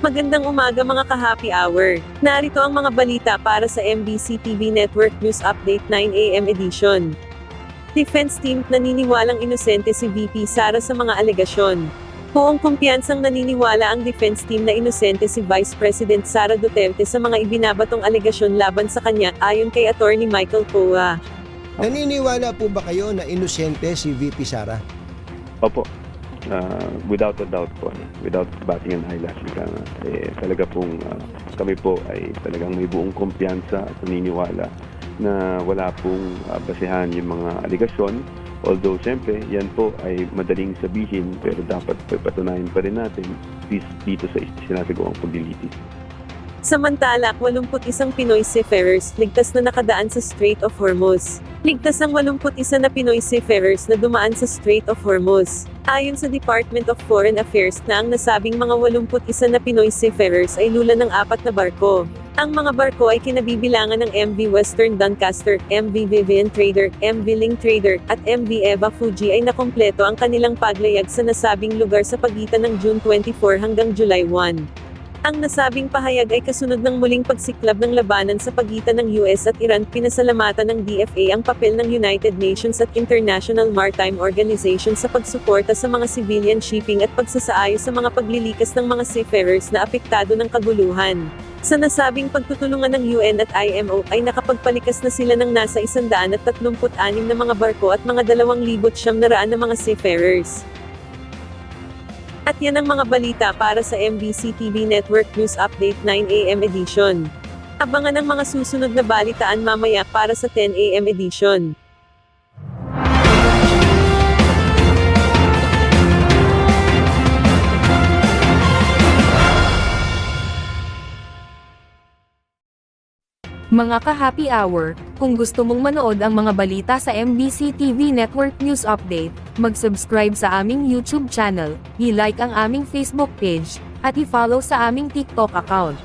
Magandang umaga mga ka-happy hour. Narito ang mga balita para sa MBC TV Network News Update 9 AM edition. Defense team, naniniwalang inosente si VP Sara sa mga alegasyon. Buong kumpiyansang naniniwala ang defense team na inosente si Vice President Sara Duterte sa mga ibinabatong alegasyon laban sa kanya, ayon kay Attorney Michael Poa. Naniniwala po ba kayo na inosente si VP Sara? Opo. Without a doubt po, without batting an eyelash, talaga pong kami po ay talagang may buong kumpiyansa at naniniwala na wala pong basehan yung mga aligasyon. Although, siyempre, yan po ay madaling sabihin pero dapat patunayan pa rin natin dito sa sinasagawang paglilitis. Samantala, 81 Pinoy seafarers ligtas na nakadaan sa Strait of Hormuz. Ligtas ang 81 na Pinoy seafarers na dumaan sa Strait of Hormuz. Ayon sa Department of Foreign Affairs na ang nasabing mga 81 na Pinoy seafarers ay lula ng 4 na barko. Ang mga barko ay kinabibilangan ng MV Western Doncaster, MV Vivian Trader, MV Ling Trader, at MV Eva Fuji ay nakompleto ang kanilang paglayag sa nasabing lugar sa pagitan ng June 24 hanggang July 1. Ang nasabing pahayag ay kasunod ng muling pagsiklab ng labanan sa pagitan ng US at Iran. Pinasalamatan ng DFA ang papel ng United Nations at International Maritime Organization sa pagsuporta sa mga civilian shipping at pagsasaayos sa mga paglilikas ng mga seafarers na apektado ng kaguluhan. Sa nasabing pagtutulungan ng UN at IMO ay nakapagpalikas na sila ng nasa 136 na mga barko at mga 2,900 na mga seafarers. At yan ang mga balita para sa MBC TV Network News Update 9 AM edition. Abangan ang mga susunod na balitaan mamaya para sa 10 AM edition. Mga ka-happy hour, kung gusto mong manood ang mga balita sa MBC TV Network News Update, mag-subscribe sa aming YouTube channel, i-like ang aming Facebook page, at i-follow sa aming TikTok account.